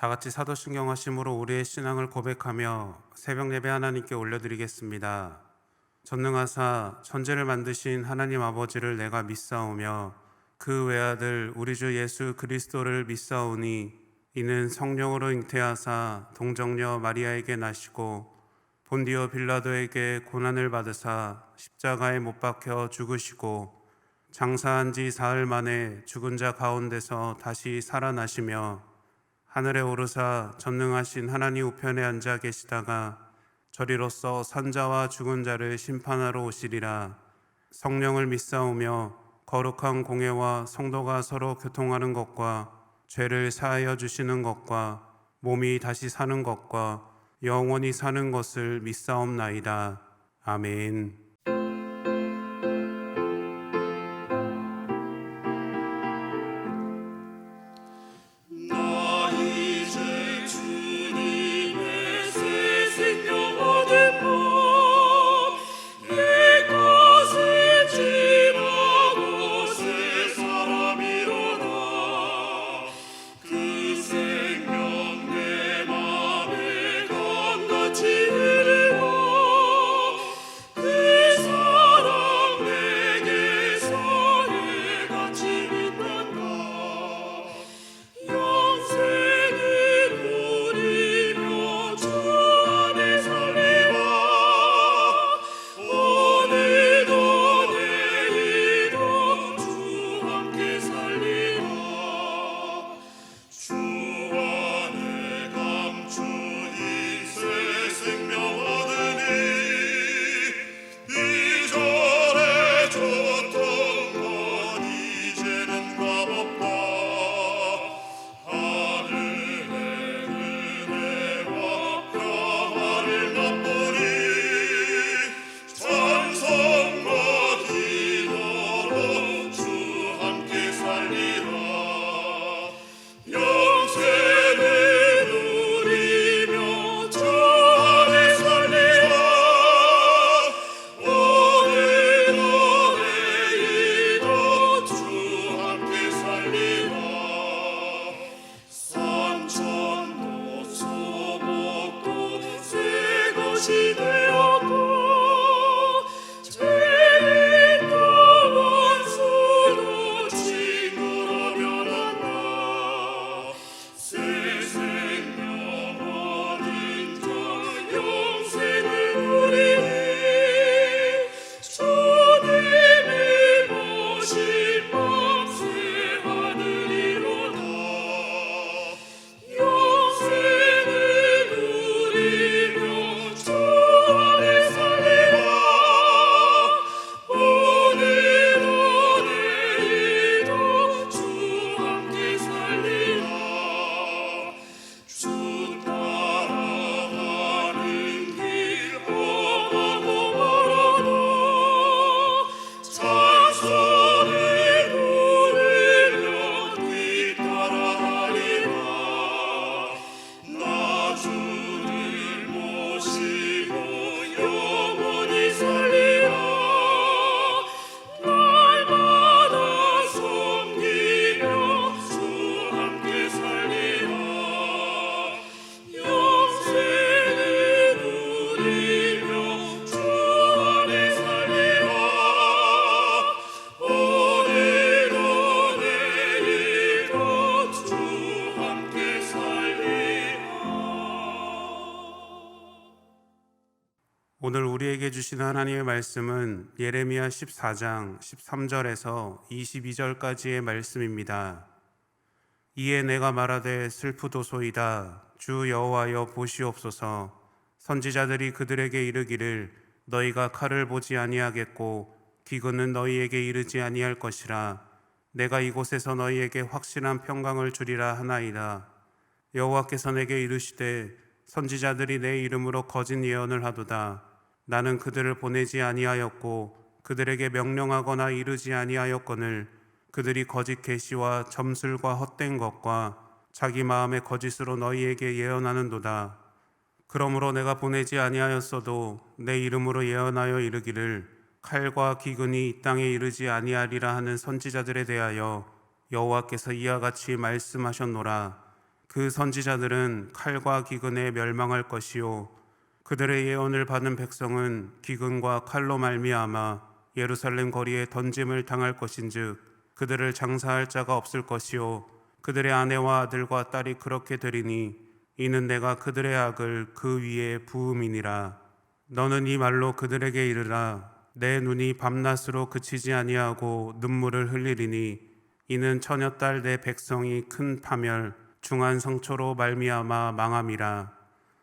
다 같이 사도신경 하심으로 우리의 신앙을 고백하며 새벽 예배 하나님께 올려드리겠습니다. 전능하사 천지를 만드신 하나님 아버지를 내가 믿사오며 그 외아들 우리 주 예수 그리스도를 믿사오니 이는 성령으로 잉태하사 동정녀 마리아에게 나시고 본디오 빌라도에게 고난을 받으사 십자가에 못 박혀 죽으시고 장사한 지 사흘 만에 죽은 자 가운데서 다시 살아나시며 하늘에 오르사 전능하신 하나님 우편에 앉아 계시다가 저리로서 산자와 죽은 자를 심판하러 오시리라. 성령을 믿사오며 거룩한 공예와 성도가 서로 교통하는 것과 죄를 사하여 주시는 것과 몸이 다시 사는 것과 영원히 사는 것을 믿사옵나이다. 아멘. 오늘 우리에게 주시는 하나님의 말씀은 예레미야 14장 13절에서 22절까지의 말씀입니다. 이에 내가 말하되 슬프도소이다. 주 여호와여 보시옵소서. 선지자들이 그들에게 이르기를 너희가 칼을 보지 아니하겠고 기근은 너희에게 이르지 아니할 것이라. 내가 이곳에서 너희에게 확실한 평강을 주리라 하나이다. 여호와께서 내게 이르시되 선지자들이 내 이름으로 거짓 예언을 하도다. 나는 그들을 보내지 아니하였고 그들에게 명령하거나 이르지 아니하였거늘 그들이 거짓 계시와 점술과 헛된 것과 자기 마음의 거짓으로 너희에게 예언하는도다. 그러므로 내가 보내지 아니하였어도 내 이름으로 예언하여 이르기를 칼과 기근이 이 땅에 이르지 아니하리라 하는 선지자들에 대하여 여호와께서 이와 같이 말씀하셨노라. 그 선지자들은 칼과 기근에 멸망할 것이요 그들의 예언을 받은 백성은 기근과 칼로 말미암아 예루살렘 거리에 던짐을 당할 것인즉 그들을 장사할 자가 없을 것이요 그들의 아내와 아들과 딸이 그렇게 되리니 이는 내가 그들의 악을 그 위에 부음이니라. 너는 이 말로 그들에게 이르라. 내 눈이 밤낮으로 그치지 아니하고 눈물을 흘리리니 이는 처녀딸 내 백성이 큰 파멸 중한 성초로 말미암아 망함이라.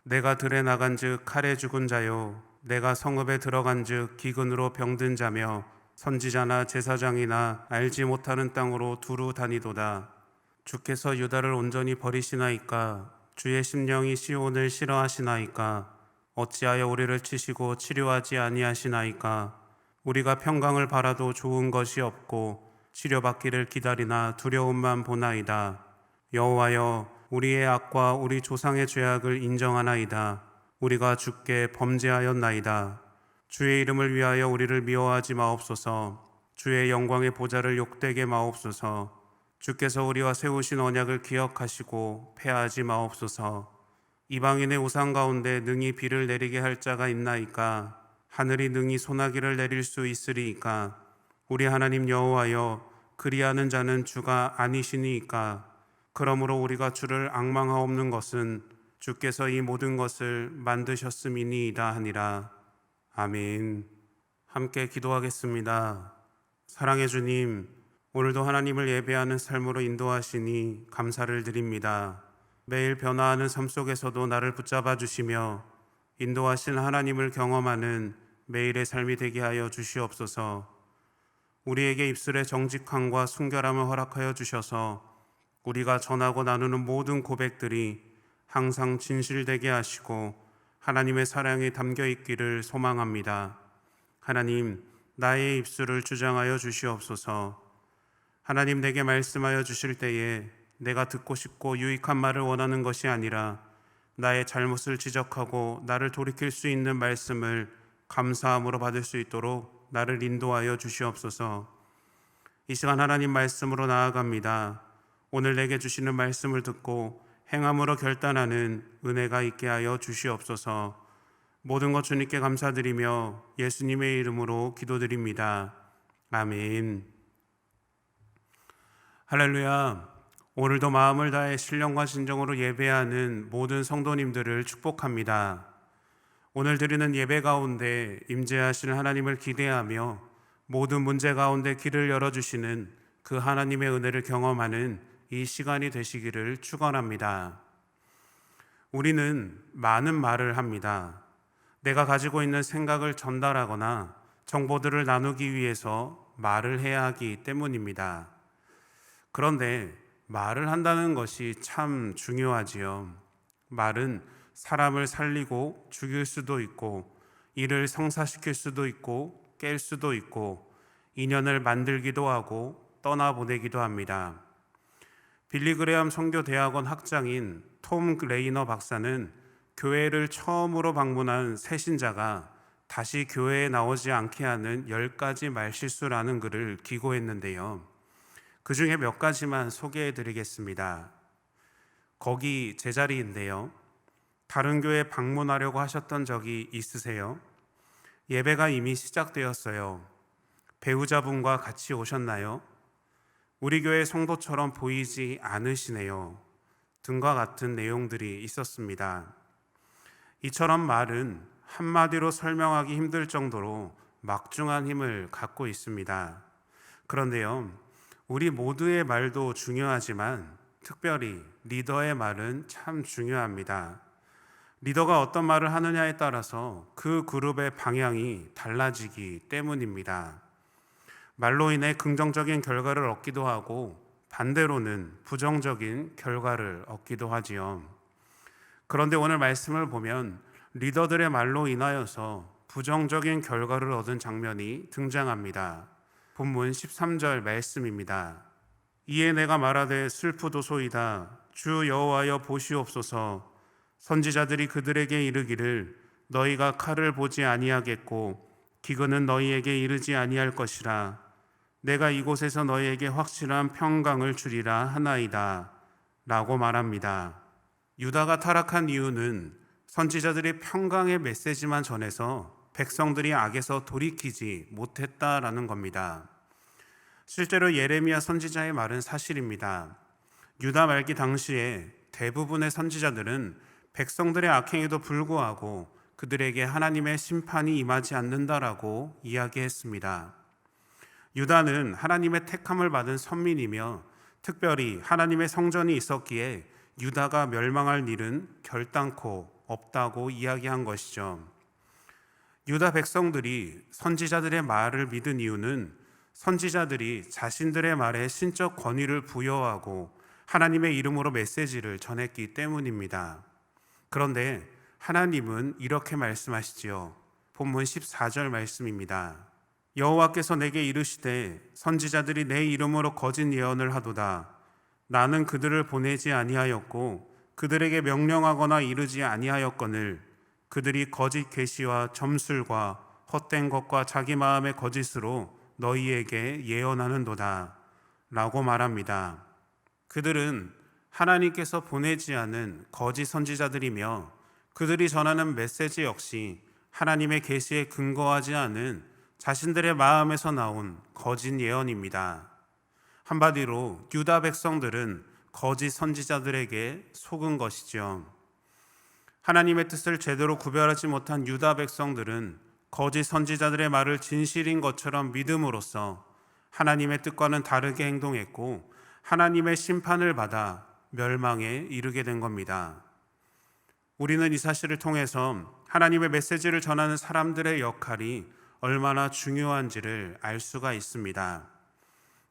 내가 들에 나간즉 칼에 죽은 자요 내가 성읍에 들어간즉 기근으로 병든 자며 선지자나 제사장이나 알지 못하는 땅으로 두루 다니도다. 주께서 유다를 온전히 버리시나이까? 주의 심령이 시온을 싫어하시나이까? 어찌하여 우리를 치시고 치료하지 아니하시나이까? 우리가 평강을 바라도 좋은 것이 없고 치료받기를 기다리나 두려움만 보나이다. 여호와여, 우리의 악과 우리 조상의 죄악을 인정하나이다. 우리가 주께 범죄하였나이다. 주의 이름을 위하여 우리를 미워하지 마옵소서. 주의 영광의 보좌를 욕되게 마옵소서. 주께서 우리와 세우신 언약을 기억하시고 패하지 마옵소서. 이방인의 우상 가운데 능히 비를 내리게 할 자가 있나이까? 하늘이 능히 소나기를 내릴 수 있으리이까? 우리 하나님 여호와여, 그리하는 자는 주가 아니시니이까? 그러므로 우리가 주를 앙망하옵는 것은 주께서 이 모든 것을 만드셨음이니이다 하니라. 아멘. 함께 기도하겠습니다. 사랑의 주님, 오늘도 하나님을 예배하는 삶으로 인도하시니 감사를 드립니다. 매일 변화하는 삶 속에서도 나를 붙잡아 주시며 인도하신 하나님을 경험하는 매일의 삶이 되게 하여 주시옵소서. 우리에게 입술의 정직함과 순결함을 허락하여 주셔서 우리가 전하고 나누는 모든 고백들이 항상 진실되게 하시고 하나님의 사랑이 담겨 있기를 소망합니다. 하나님, 나의 입술을 주장하여 주시옵소서. 하나님, 내게 말씀하여 주실 때에 내가 듣고 싶고 유익한 말을 원하는 것이 아니라 나의 잘못을 지적하고 나를 돌이킬 수 있는 말씀을 감사함으로 받을 수 있도록 나를 인도하여 주시옵소서. 이 시간 하나님 말씀으로 나아갑니다. 오늘 내게 주시는 말씀을 듣고 행함으로 결단하는 은혜가 있게 하여 주시옵소서. 모든 것 주님께 감사드리며 예수님의 이름으로 기도드립니다. 아멘. 할렐루야. 오늘도 마음을 다해 신령과 진정으로 예배하는 모든 성도님들을 축복합니다. 오늘 드리는 예배 가운데 임재하시는 하나님을 기대하며 모든 문제 가운데 길을 열어주시는 그 하나님의 은혜를 경험하는 이 시간이 되시기를 축원합니다. 우리는 많은 말을 합니다. 내가 가지고 있는 생각을 전달하거나 정보들을 나누기 위해서 말을 해야 하기 때문입니다. 그런데 말을 한다는 것이 참 중요하지요. 말은 사람을 살리고 죽일 수도 있고 일을 성사시킬 수도 있고 깰 수도 있고 인연을 만들기도 하고 떠나보내기도 합니다. 빌리 그레엄 선교대학원 학장인 톰 레이너 박사는 교회를 처음으로 방문한 새신자가 다시 교회에 나오지 않게 하는 10가지 말실수라는 글을 기고했는데요. 그 중에 몇 가지만 소개해 드리겠습니다. 거기 제자리인데요. 다른 교회 방문하려고 하셨던 적이 있으세요? 예배가 이미 시작되었어요. 배우자분과 같이 오셨나요? 우리 교회 성도처럼 보이지 않으시네요. 등과 같은 내용들이 있었습니다. 이처럼 말은 한마디로 설명하기 힘들 정도로 막중한 힘을 갖고 있습니다. 그런데요, 우리 모두의 말도 중요하지만 특별히 리더의 말은 참 중요합니다. 리더가 어떤 말을 하느냐에 따라서 그 그룹의 방향이 달라지기 때문입니다. 말로 인해 긍정적인 결과를 얻기도 하고 반대로는 부정적인 결과를 얻기도 하지요. 그런데 오늘 말씀을 보면 리더들의 말로 인하여서 부정적인 결과를 얻은 장면이 등장합니다. 본문 13절 말씀입니다. 이에 내가 말하되 슬프도소이다. 주 여호와여 보시옵소서. 선지자들이 그들에게 이르기를 너희가 칼을 보지 아니하겠고 기근은 너희에게 이르지 아니할 것이라. 내가 이곳에서 너희에게 확실한 평강을 주리라 하나이다 라고 말합니다. 유다가 타락한 이유는 선지자들이 평강의 메시지만 전해서 백성들이 악에서 돌이키지 못했다라는 겁니다. 실제로 예레미야 선지자의 말은 사실입니다. 유다 말기 당시에 대부분의 선지자들은 백성들의 악행에도 불구하고 그들에게 하나님의 심판이 임하지 않는다라고 이야기했습니다. 유다는 하나님의 택함을 받은 선민이며 특별히 하나님의 성전이 있었기에 유다가 멸망할 일은 결단코 없다고 이야기한 것이죠. 유다 백성들이 선지자들의 말을 믿은 이유는 선지자들이 자신들의 말에 신적 권위를 부여하고 하나님의 이름으로 메시지를 전했기 때문입니다. 그런데 하나님은 이렇게 말씀하시지요. 본문 14절 말씀입니다. 여호와께서 내게 이르시되 선지자들이 내 이름으로 거짓 예언을 하도다. 나는 그들을 보내지 아니하였고 그들에게 명령하거나 이르지 아니하였거늘 그들이 거짓 계시와 점술과 헛된 것과 자기 마음의 거짓으로 너희에게 예언하는도다 라고 말합니다. 그들은 하나님께서 보내지 않은 거짓 선지자들이며 그들이 전하는 메시지 역시 하나님의 계시에 근거하지 않은 자신들의 마음에서 나온 거짓 예언입니다. 한마디로 유다 백성들은 거짓 선지자들에게 속은 것이죠. 하나님의 뜻을 제대로 구별하지 못한 유다 백성들은 거짓 선지자들의 말을 진실인 것처럼 믿음으로써 하나님의 뜻과는 다르게 행동했고 하나님의 심판을 받아 멸망에 이르게 된 겁니다. 우리는 이 사실을 통해서 하나님의 메시지를 전하는 사람들의 역할이 얼마나 중요한지를 알 수가 있습니다.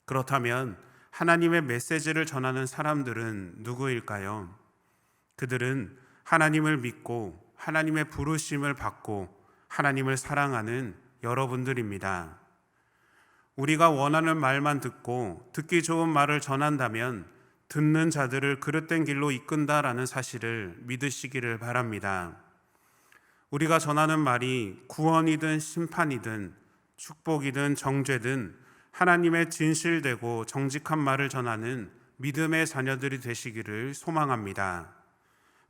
그렇다면 하나님의 메시지를 전하는 사람들은 누구일까요? 그들은 하나님을 믿고 하나님의 부르심을 받고 하나님을 사랑하는 여러분들입니다. 우리가 원하는 말만 듣고 듣기 좋은 말을 전한다면 듣는 자들을 그릇된 길로 이끈다라는 사실을 믿으시기를 바랍니다. 우리가 전하는 말이 구원이든 심판이든 축복이든 정죄든 하나님의 진실되고 정직한 말을 전하는 믿음의 자녀들이 되시기를 소망합니다.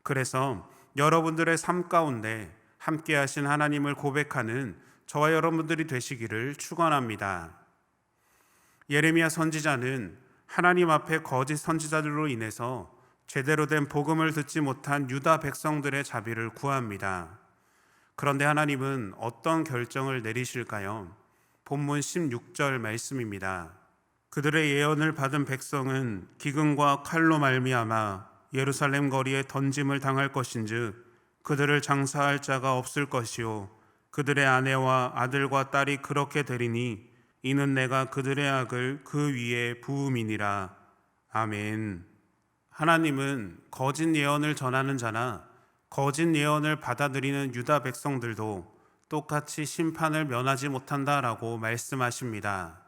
그래서 여러분들의 삶 가운데 함께 하신 하나님을 고백하는 저와 여러분들이 되시기를 축원합니다. 예레미야 선지자는 하나님 앞에 거짓 선지자들로 인해서 제대로 된 복음을 듣지 못한 유다 백성들의 자비를 구합니다. 그런데 하나님은 어떤 결정을 내리실까요? 본문 16절 말씀입니다. 그들의 예언을 받은 백성은 기근과 칼로 말미암아 예루살렘 거리에 던짐을 당할 것인즉 그들을 장사할 자가 없을 것이요 그들의 아내와 아들과 딸이 그렇게 되리니 이는 내가 그들의 악을 그 위에 부음이니라. 아멘. 하나님은 거짓 예언을 전하는 자나 거짓 예언을 받아들이는 유다 백성들도 똑같이 심판을 면하지 못한다라고 말씀하십니다.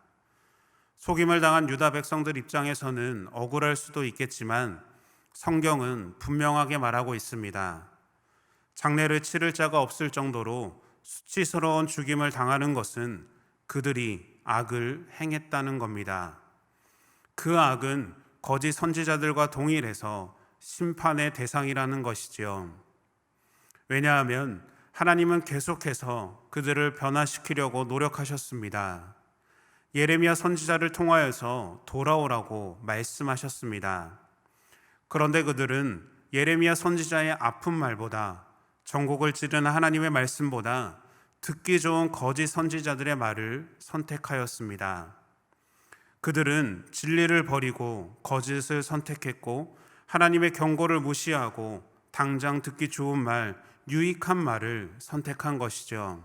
속임을 당한 유다 백성들 입장에서는 억울할 수도 있겠지만 성경은 분명하게 말하고 있습니다. 장례를 치를 자가 없을 정도로 수치스러운 죽임을 당하는 것은 그들이 악을 행했다는 겁니다. 그 악은 거짓 선지자들과 동일해서 심판의 대상이라는 것이지요. 왜냐하면 하나님은 계속해서 그들을 변화시키려고 노력하셨습니다. 예레미야 선지자를 통하여서 돌아오라고 말씀하셨습니다. 그런데 그들은 예레미야 선지자의 아픈 말보다 전곡을 찌르는 하나님의 말씀보다 듣기 좋은 거짓 선지자들의 말을 선택하였습니다. 그들은 진리를 버리고 거짓을 선택했고 하나님의 경고를 무시하고 당장 듣기 좋은 말, 유익한 말을 선택한 것이죠.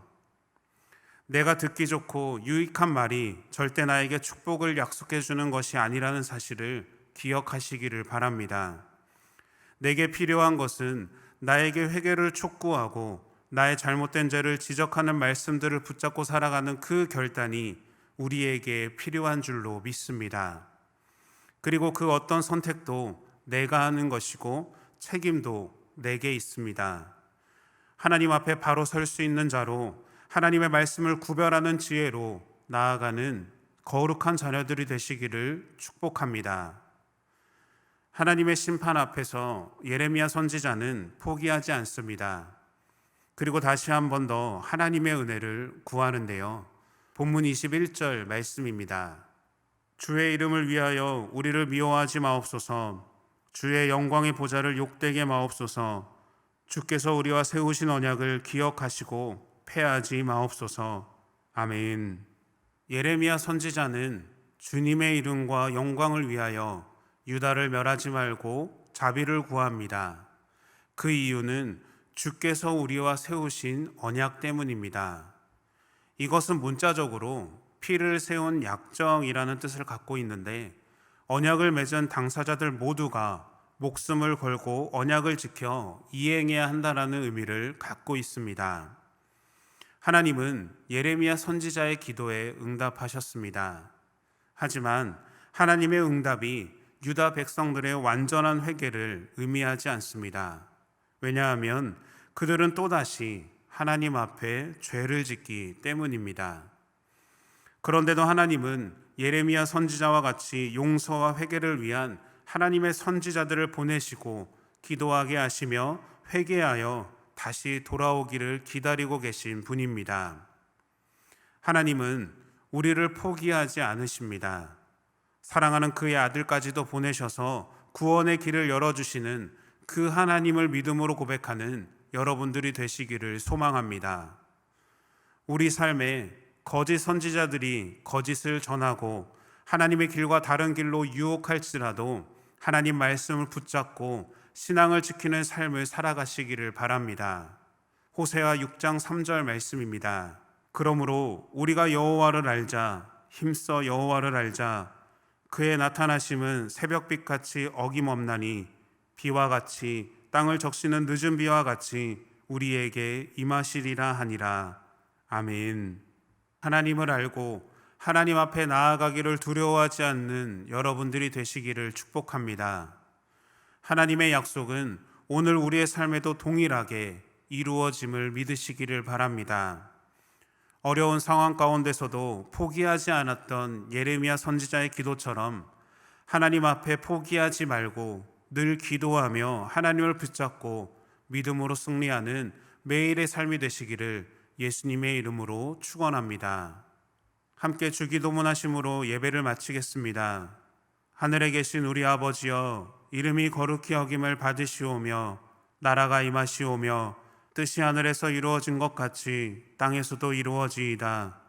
내가 듣기 좋고 유익한 말이 절대 나에게 축복을 약속해 주는 것이 아니라는 사실을 기억하시기를 바랍니다. 내게 필요한 것은 나에게 회개를 촉구하고 나의 잘못된 죄를 지적하는 말씀들을 붙잡고 살아가는 그 결단이 우리에게 필요한 줄로 믿습니다. 그리고 그 어떤 선택도 내가 하는 것이고 책임도 내게 있습니다. 하나님 앞에 바로 설 수 있는 자로 하나님의 말씀을 구별하는 지혜로 나아가는 거룩한 자녀들이 되시기를 축복합니다. 하나님의 심판 앞에서 예레미야 선지자는 포기하지 않습니다. 그리고 다시 한 번 더 하나님의 은혜를 구하는데요. 본문 21절 말씀입니다. 주의 이름을 위하여 우리를 미워하지 마옵소서. 주의 영광의 보좌를 욕되게 마옵소서. 주께서 우리와 세우신 언약을 기억하시고 패하지 마옵소서. 아멘. 예레미야 선지자는 주님의 이름과 영광을 위하여 유다를 멸하지 말고 자비를 구합니다. 그 이유는 주께서 우리와 세우신 언약 때문입니다. 이것은 문자적으로 피를 세운 약정이라는 뜻을 갖고 있는데, 언약을 맺은 당사자들 모두가 목숨을 걸고 언약을 지켜 이행해야 한다는 의미를 갖고 있습니다. 하나님은 예레미야 선지자의 기도에 응답하셨습니다. 하지만 하나님의 응답이 유다 백성들의 완전한 회개를 의미하지 않습니다. 왜냐하면 그들은 또다시 하나님 앞에 죄를 짓기 때문입니다. 그런데도 하나님은 예레미야 선지자와 같이 용서와 회개를 위한 하나님의 선지자들을 보내시고 기도하게 하시며 회개하여 다시 돌아오기를 기다리고 계신 분입니다. 하나님은 우리를 포기하지 않으십니다. 사랑하는 그의 아들까지도 보내셔서 구원의 길을 열어주시는 그 하나님을 믿음으로 고백하는 여러분들이 되시기를 소망합니다. 우리 삶에 거짓 선지자들이 거짓을 전하고 하나님의 길과 다른 길로 유혹할지라도 하나님 말씀을 붙잡고 신앙을 지키는 삶을 살아가시기를 바랍니다. 호세아 6장 3절 말씀입니다. 그러므로 우리가 여호와를 알자, 힘써 여호와를 알자. 그의 나타나심은 새벽빛같이 어김없나니 비와 같이 땅을 적시는 늦은 비와 같이 우리에게 임하시리라 하니라. 아멘. 하나님을 알고 하나님 앞에 나아가기를 두려워하지 않는 여러분들이 되시기를 축복합니다. 하나님의 약속은 오늘 우리의 삶에도 동일하게 이루어짐을 믿으시기를 바랍니다. 어려운 상황 가운데서도 포기하지 않았던 예레미야 선지자의 기도처럼 하나님 앞에 포기하지 말고 늘 기도하며 하나님을 붙잡고 믿음으로 승리하는 매일의 삶이 되시기를 예수님의 이름으로 축원합니다. 함께 주기도문 하심으로 예배를 마치겠습니다. 하늘에 계신 우리 아버지여, 이름이 거룩히 여김을 받으시오며 나라가 임하시오며 뜻이 하늘에서 이루어진 것 같이 땅에서도 이루어지이다.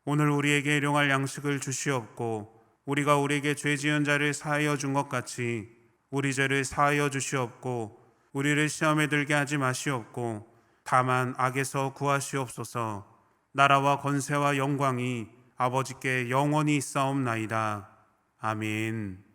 오늘 우리에게 일용할 양식을 주시옵고 우리가 우리에게 죄 지은 자를 사하여 준 것 같이 우리 죄를 사하여 주시옵고 우리를 시험에 들게 하지 마시옵고 다만 악에서 구하시옵소서. 나라와 권세와 영광이 아버지께 영원히 있사옵나이다. 아멘.